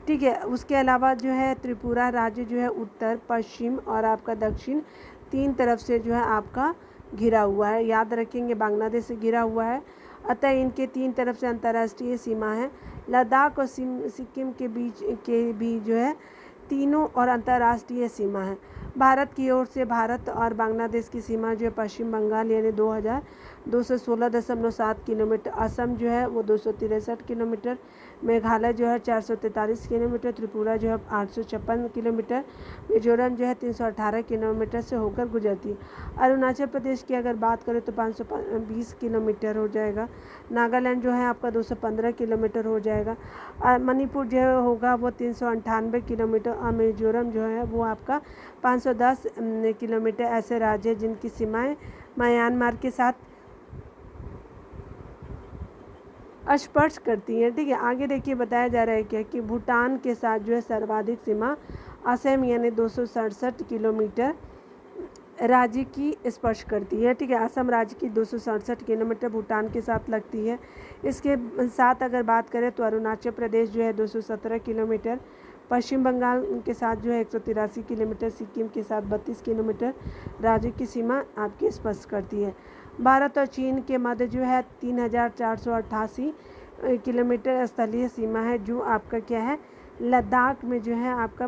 ठीक है, उसके अलावा जो है त्रिपुरा राज्य जो है उत्तर, पश्चिम और आपका दक्षिण 3 तरफ से जो है आपका घिरा हुआ है। याद रखेंगे, बांग्लादेश से घिरा हुआ है, अतः इनके 3 तरफ से अंतर्राष्ट्रीय सीमा है। लद्दाख और सिक्किम के बीच के भी जो है तीनों और अंतर्राष्ट्रीय सीमा है। भारत की ओर से भारत और बांग्लादेश की सीमा जो है पश्चिम बंगाल यानी 2216.7 किलोमीटर, असम जो है वो 263 किलोमीटर, मेघालय जो है 443 किलोमीटर, त्रिपुरा जो है 856 किलोमीटर, मिजोरम जो है 318 किलोमीटर से होकर गुजरती है। अरुणाचल प्रदेश की अगर बात करें तो 520 किलोमीटर हो जाएगा। नागालैंड जो है आपका 215 किलोमीटर हो जाएगा। मणिपुर जो होगा वो 398 किलोमीटर, और मिजोरम जो है वो आपका 510 किलोमीटर। ऐसे राज्य हैं जिनकी सीमाएं म्यांमार के साथ स्पर्श करती हैं। ठीक है, आगे देखिए बताया जा रहा है क्या कि भूटान के साथ जो है सर्वाधिक सीमा असम यानी 267 किलोमीटर राज्य की स्पर्श करती है। ठीक है, असम राज्य की 267 किलोमीटर भूटान के साथ लगती है। इसके साथ अगर बात करें तो अरुणाचल प्रदेश जो है 217 किलोमीटर, पश्चिम बंगाल के साथ जो है 183 किलोमीटर, सिक्किम के साथ 32 किलोमीटर राज्य की सीमा आपकी स्पर्श करती है। भारत और चीन के मध्य जो है 3488 किलोमीटर स्थलीय सीमा है, जो आपका क्या है लद्दाख में जो है आपका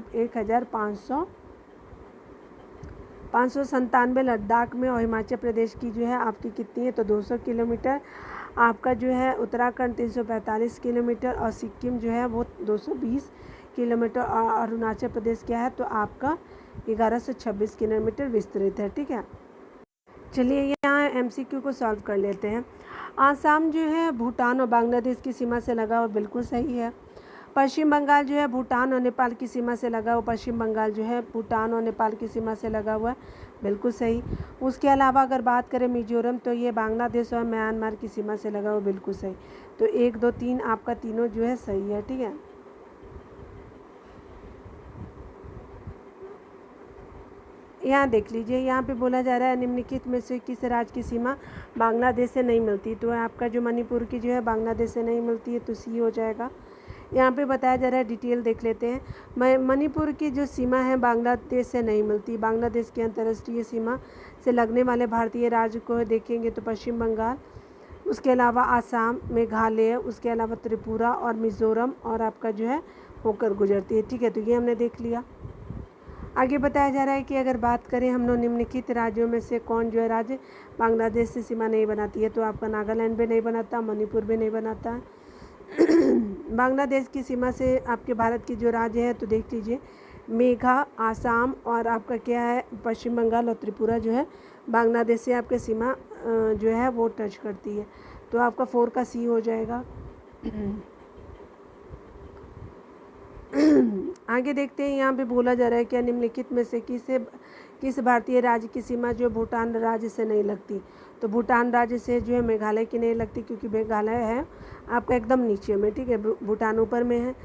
1597 लद्दाख में, और हिमाचल प्रदेश की जो है आपकी कितनी है तो 200 किलोमीटर, आपका जो है उत्तराखंड 345 किलोमीटर, और सिक्किम जो है वो 220 किलोमीटर, और अरुणाचल प्रदेश क्या है तो आपका 1126 किलोमीटर विस्तृत है। ठीक है, चलिए यहाँ MCQ को सॉल्व कर लेते हैं। आसाम जो है भूटान और बांग्लादेश की सीमा से लगा हुआ, बिल्कुल सही है। पश्चिम बंगाल जो है भूटान और नेपाल की सीमा से लगा हुआ, पश्चिम बंगाल जो है भूटान और नेपाल की सीमा से लगा हुआ है, बिल्कुल सही। उसके अलावा अगर बात करें मिजोरम तो ये बांग्लादेश और म्यांमार की सीमा से लगा हुआ, बिल्कुल सही। तो 1 2 3 आपका तीनों जो है सही है। ठीक है, यहाँ देख लीजिए, यहाँ पे बोला जा रहा है निम्नलिखित में से किस राज्य की सीमा बांग्लादेश से नहीं मिलती, तो आपका जो मणिपुर की जो है बांग्लादेश से नहीं मिलती है, तो सी हो जाएगा। यहाँ पे बताया जा रहा है, डिटेल देख लेते हैं। मणिपुर की जो सीमा है बांग्लादेश से नहीं मिलती। बांग्लादेश की अंतर्राष्ट्रीय सीमा से लगने वाले भारतीय राज्य को देखेंगे तो पश्चिम बंगाल, उसके अलावा आसाम, मेघालय, उसके अलावा त्रिपुरा और मिज़ोरम, और आपका जो है होकर गुजरती है। ठीक है, तो ये हमने देख लिया। आगे बताया जा रहा है कि अगर बात करें हम लोग निम्नलिखित राज्यों में से कौन जो है राज्य बांग्लादेश से सीमा नहीं बनाती है, तो आपका नागालैंड भी नहीं बनाता, मणिपुर भी नहीं बनाता है। बांग्लादेश की सीमा से आपके भारत की जो राज्य है तो देख लीजिए, मेघा, आसाम और आपका क्या है पश्चिम बंगाल और त्रिपुरा जो है बांग्लादेश से आपके सीमा जो है वो टच करती है, तो आपका 4 का सी हो जाएगा। आगे देखते हैं, यहाँ पे बोला जा रहा है क्या निम्नलिखित में से किस भारतीय राज्य की सीमा जो भूटान राज्य से नहीं लगती, तो भूटान राज्य से जो है मेघालय की नहीं लगती, क्योंकि मेघालय है आपका एकदम नीचे में। ठीक है, भूटान ऊपर में है।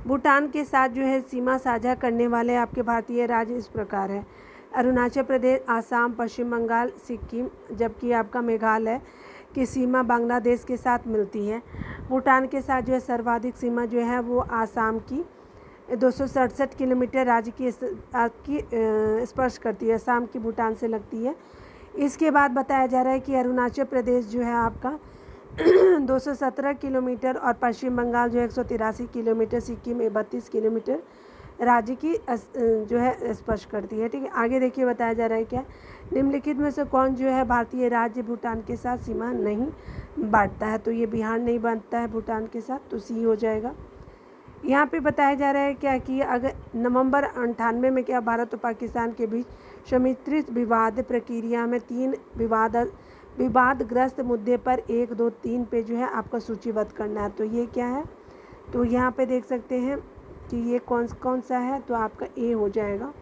भूटान के साथ जो है सीमा साझा करने वाले आपके भारतीय राज्य इस प्रकार है, अरुणाचल प्रदेश, आसाम, पश्चिम बंगाल, सिक्किम, जबकि आपका मेघालय की सीमा बांग्लादेश के साथ मिलती है। भूटान के साथ जो है सर्वाधिक सीमा जो है वो आसाम की 267 किलोमीटर राज्य की स्पर्श करती है, असम की भूटान से लगती है। इसके बाद बताया जा रहा है कि अरुणाचल प्रदेश जो है आपका 217 किलोमीटर और पश्चिम बंगाल जो है 183 किलोमीटर, सिक्किम 32 किलोमीटर राज्य की जो है स्पर्श करती है। ठीक है, आगे देखिए बताया जा रहा है क्या, निम्नलिखित में से कौन जो है भारतीय राज्य भूटान के साथ सीमा नहीं बांटता है। तो ये बिहार नहीं बांटता है भूटान के साथ, तो सी हो जाएगा। यहाँ पे बताया जा रहा है क्या कि अगर नवंबर 98 में क्या भारत और पाकिस्तान के बीच समिश्रित विवाद प्रक्रिया में 3 विवादग्रस्त मुद्दे पर 1, 2, 3 पे जो है आपका सूचीबद्ध करना है। तो ये क्या है, तो यहाँ पे देख सकते हैं कि ये कौन सा है, तो आपका ए हो जाएगा।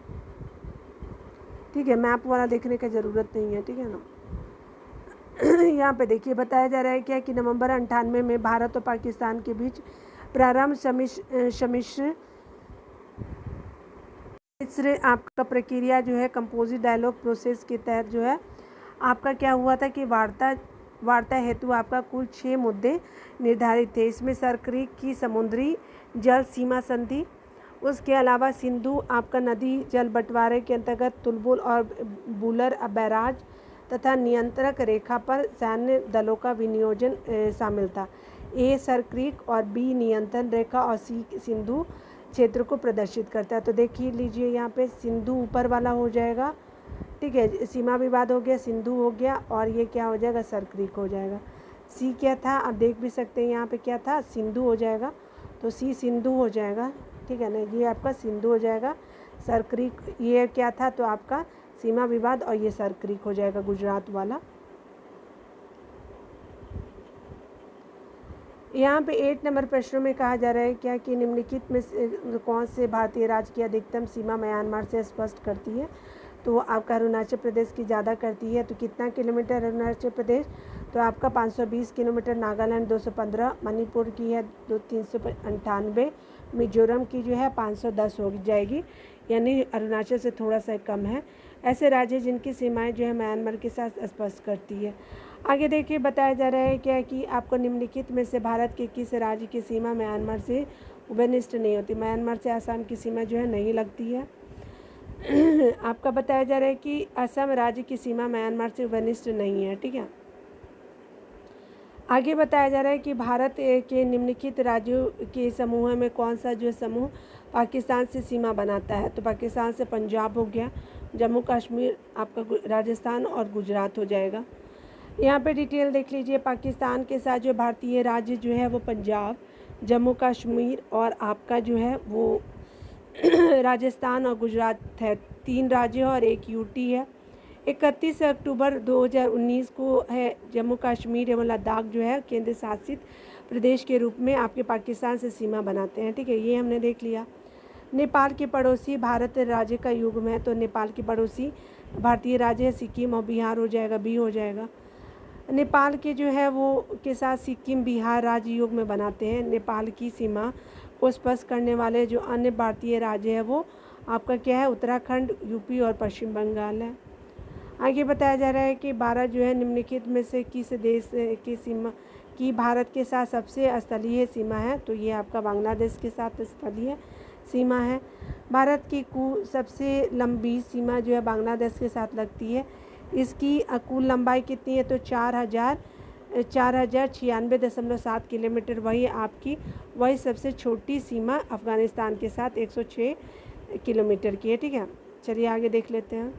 ठीक है, मैप वाला देखने का ज़रूरत नहीं है, ठीक है ना। यहाँ पे देखिए बताया जा रहा है क्या कि नवंबर 98 में भारत और पाकिस्तान के बीच प्रारंभ समिश्र आपका प्रक्रिया जो है कंपोजिट डायलॉग प्रोसेस के तहत जो है आपका क्या हुआ था कि वार्ता हेतु आपका कुल 6 मुद्दे निर्धारित थे। इसमें सरक्रीक की समुद्री जल सीमा संधि, उसके अलावा सिंधु आपका नदी जल बंटवारे के अंतर्गत तुलबुल और बुलर बैराज तथा नियंत्रक रेखा पर सैन्य दलों का विनियोजन शामिल था। ए सरक्रीक और बी नियंत्रण रेखा और सी सिंधु क्षेत्र को प्रदर्शित करता है। तो देखिए लीजिए यहाँ पे सिंधु ऊपर वाला हो जाएगा, ठीक है, सीमा विवाद हो गया, सिंधु हो गया, और ये क्या हो जाएगा, सरक्रीक हो जाएगा। सी क्या था, आप देख भी सकते हैं यहाँ पे क्या था, सिंधु हो जाएगा, तो सी सिंधु हो जाएगा, ठीक है ना, ये आपका सिंधु हो जाएगा। सरक्रीक ये क्या था, तो आपका सीमा विवाद, और ये सरक्रीक हो जाएगा गुजरात वाला। यहाँ पे 8 नंबर प्रश्नों में कहा जा रहा है क्या कि निम्नलिखित में से कौन से भारतीय राज्य की अधिकतम सीमा म्यांमार से स्पष्ट करती है। तो आपका अरुणाचल प्रदेश की ज़्यादा करती है। तो कितना किलोमीटर अरुणाचल प्रदेश, तो आपका 520 किलोमीटर, नागालैंड 215, मणिपुर की है 398, मिजोरम की जो है 510 हो जाएगी, यानी अरुणाचल से थोड़ा सा कम है। ऐसे राज्य जिनकी सीमाएं जो है म्यांमार के साथ स्पष्ट करती है। आगे देखिए बताया जा रहा है क्या कि आपको निम्नलिखित में से भारत के किस राज्य की सीमा म्यांमार से उभयनिष्ठ नहीं होती। म्यांमार से आसाम की सीमा जो है नहीं लगती है। आपका बताया जा रहा है कि असम राज्य की सीमा म्यांमार से उभयनिष्ठ नहीं है, ठीक है। आगे बताया जा रहा है कि भारत के निम्नलिखित राज्यों के समूह में कौन सा जो समूह पाकिस्तान से सीमा बनाता है। तो पाकिस्तान से पंजाब हो गया, जम्मू कश्मीर, आपका राजस्थान और गुजरात हो जाएगा। यहाँ पे डिटेल देख लीजिए, पाकिस्तान के साथ जो भारतीय राज्य जो है वो पंजाब, जम्मू कश्मीर और आपका जो है वो राजस्थान और गुजरात है। 3 राज्य और 1 यूटी है। 31 अक्टूबर 2019 को है जम्मू कश्मीर एवं लद्दाख जो है केंद्र शासित प्रदेश के रूप में आपके पाकिस्तान से सीमा बनाते हैं, ठीक है, ये हमने देख लिया। नेपाल के पड़ोसी भारत राज्य का युग्म है, तो नेपाल के पड़ोसी भारतीय राज्य है सिक्किम और बिहार हो जाएगा, बी हो जाएगा। नेपाल के जो है वो के साथ सिक्किम बिहार राज्य युग में बनाते हैं। नेपाल की सीमा को स्पष्ट करने वाले जो अन्य भारतीय राज्य है वो आपका क्या है, उत्तराखंड, यूपी और पश्चिम बंगाल है। आगे बताया जा रहा है कि भारत जो है निम्नलिखित में से किस देश की सीमा की भारत के साथ सबसे स्थलीय सीमा है। तो ये आपका बांग्लादेश के साथ स्थलीय सीमा है। भारत की सबसे लंबी सीमा जो है बांग्लादेश के साथ लगती है। इसकी कुल लंबाई कितनी है, तो 4096.7 किलोमीटर। वही सबसे छोटी सीमा अफ़गानिस्तान के साथ 106 किलोमीटर की है, ठीक है। चलिए आगे देख लेते हैं।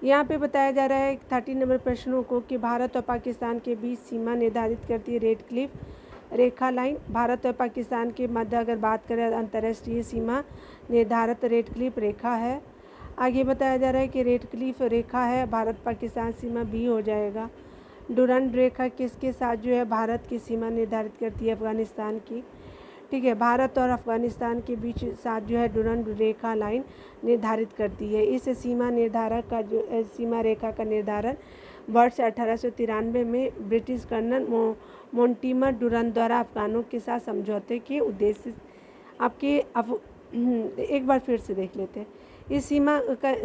यहाँ पे बताया जा रहा है 30 नंबर प्रश्नों को कि भारत और पाकिस्तान के बीच सीमा निर्धारित करती है रेड क्लिफ रेखा लाइन। भारत और पाकिस्तान के मध्य अगर बात करें अंतर्राष्ट्रीय सीमा निर्धारित रेड क्लिफ रेखा है। आगे बताया जा रहा है कि रेड क्लिफ रेखा है भारत पाकिस्तान सीमा, बी हो जाएगा। डुरंड रेखा किसके साथ जो है भारत की सीमा निर्धारित करती है, अफ़गानिस्तान की, ठीक है। भारत और अफ़गानिस्तान के बीच साथ जो है डुरंड रेखा लाइन निर्धारित करती है। इस सीमा रेखा का निर्धारण वर्ष 1893 में ब्रिटिश कर्नल मोंटीमर डुरंड द्वारा अफ़गानों के साथ समझौते के उद्देश्य एक बार फिर से देख लेते हैं। इस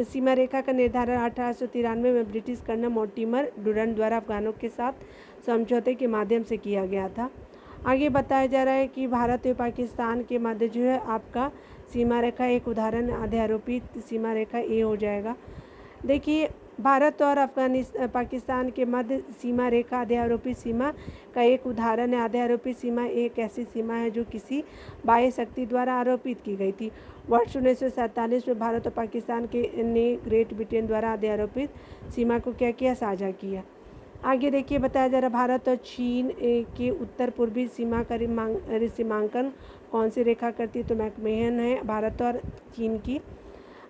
सीमा रेखा का निर्धारण 1893 में ब्रिटिश कर्नल मोंटीमर डुरंड द्वारा अफ़गानों के साथ समझौते के माध्यम से किया गया था। आगे बताया जा रहा है कि भारत और पाकिस्तान के मध्य जो है आपका सीमा रेखा एक उदाहरण अध्यारोपित सीमा रेखा ए हो जाएगा। देखिए भारत और पाकिस्तान के मध्य सीमा रेखा आधे आरोपी सीमा का एक उदाहरण है। आधे आरोपी सीमा एक ऐसी सीमा है जो किसी बाह्य शक्ति द्वारा आरोपित की गई थी। वर्ष 1947 में भारत और पाकिस्तान के ने ग्रेट ब्रिटेन द्वारा आधे आरोपित सीमा को क्या किया, साझा किया। आगे देखिए बताया जा रहा भारत और चीन के उत्तर पूर्वी सीमा का सीमांकन कौन सी रेखा करती है, तो मैकमोहन है भारत और चीन की।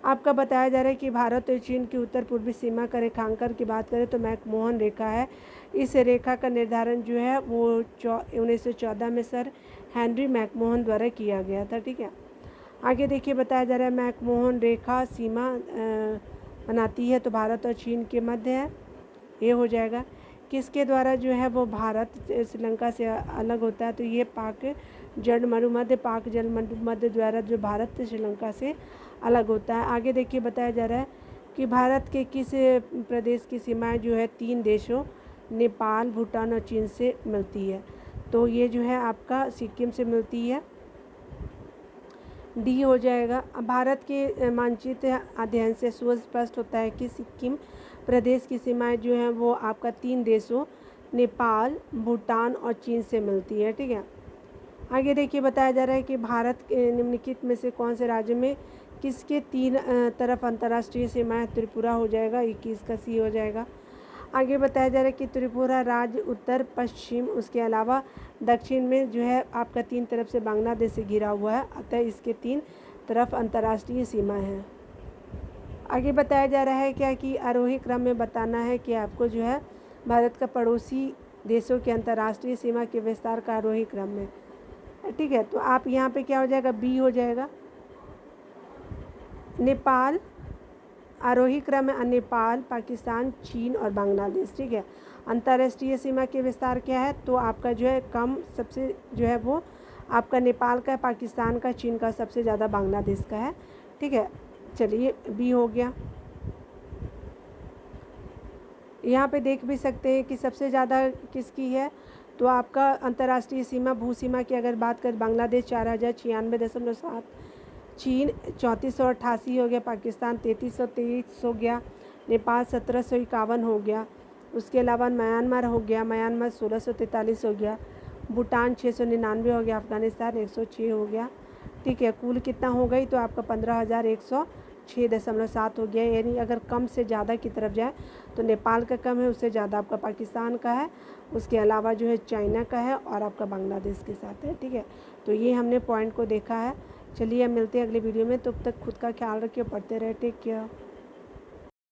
आपका बताया जा रहा है कि भारत और चीन की उत्तर पूर्वी सीमा का रेखांकन की बात करें तो मैकमोहन रेखा है। इस रेखा का निर्धारण जो है वो 1914 में सर हेनरी मैकमोहन द्वारा किया गया था। ठीक है, आगे देखिए बताया जा रहा है मैकमोहन रेखा सीमा बनाती है तो भारत और चीन के मध्य है, ये हो जाएगा। किसके द्वारा जो है वो भारत श्रीलंका से अलग होता है, तो ये पाक जल मरुमध्य द्वारा जो भारत श्रीलंका से अलग होता है। आगे देखिए बताया जा रहा है कि भारत के किस प्रदेश की सीमाएं जो है 3 देशों नेपाल, भूटान और चीन से मिलती है, तो ये जो है आपका सिक्किम से मिलती है, डी हो जाएगा। भारत के मानचित्र अध्ययन से सुस्पष्ट होता है कि सिक्किम प्रदेश की सीमाएं जो हैं वो आपका 3 देशों नेपाल, भूटान और चीन से मिलती है। ठीक है, आगे देखिए बताया जा रहा है कि भारत के निम्नलिखित में से कौन से राज्य में किसके 3 तरफ अंतर्राष्ट्रीय सीमाएं, त्रिपुरा हो जाएगा, 21 का सी हो जाएगा। आगे बताया जा रहा है कि त्रिपुरा राज्य उत्तर पश्चिम उसके अलावा दक्षिण में जो है आपका 3 तरफ से बांग्लादेश से घिरा हुआ है, अतः इसके 3 तरफ अंतर्राष्ट्रीय सीमा है। आगे बताया जा रहा है क्या कि आरोही क्रम में बताना है कि आपको जो है भारत का पड़ोसी देशों के अंतर्राष्ट्रीय सीमा के विस्तार का आरोही क्रम में। ठीक है, तो आप यहाँ पे क्या हो जाएगा, बी हो जाएगा। नेपाल आरोही क्रम है, नेपाल, पाकिस्तान, चीन और बांग्लादेश। ठीक है, अंतर्राष्ट्रीय सीमा के विस्तार क्या है, तो आपका जो है कम सबसे जो है वो आपका नेपाल का है, पाकिस्तान का, चीन का, सबसे ज़्यादा बांग्लादेश का है। ठीक है, चलिए बी हो गया। यहाँ पे देख भी सकते हैं कि सबसे ज़्यादा किसकी है, तो आपका अंतर्राष्ट्रीय सीमा भू सीमा की अगर बात करें बांग्लादेश 4096.7, चीन 3488 हो गया, पाकिस्तान 3323 हो गया, नेपाल 1751 हो गया, उसके अलावा म्यांमार हो गया, म्यांमार 1643 हो गया, भूटान 699 हो गया, अफगानिस्तान 106 हो गया। ठीक है, कुल कितना हो गई, तो आपका 15,106.7 हो गया। यानी अगर कम से ज़्यादा की तरफ जाए तो नेपाल का कम है, उससे ज़्यादा आपका पाकिस्तान का है, उसके अलावा जो है चाइना का है और आपका बांग्लादेश के साथ है। ठीक है, तो ये हमने पॉइंट को देखा है। चलिए अब मिलते हैं अगले वीडियो में, तब तक खुद का ख्याल रखिए, पढ़ते रहे, टेक केयर।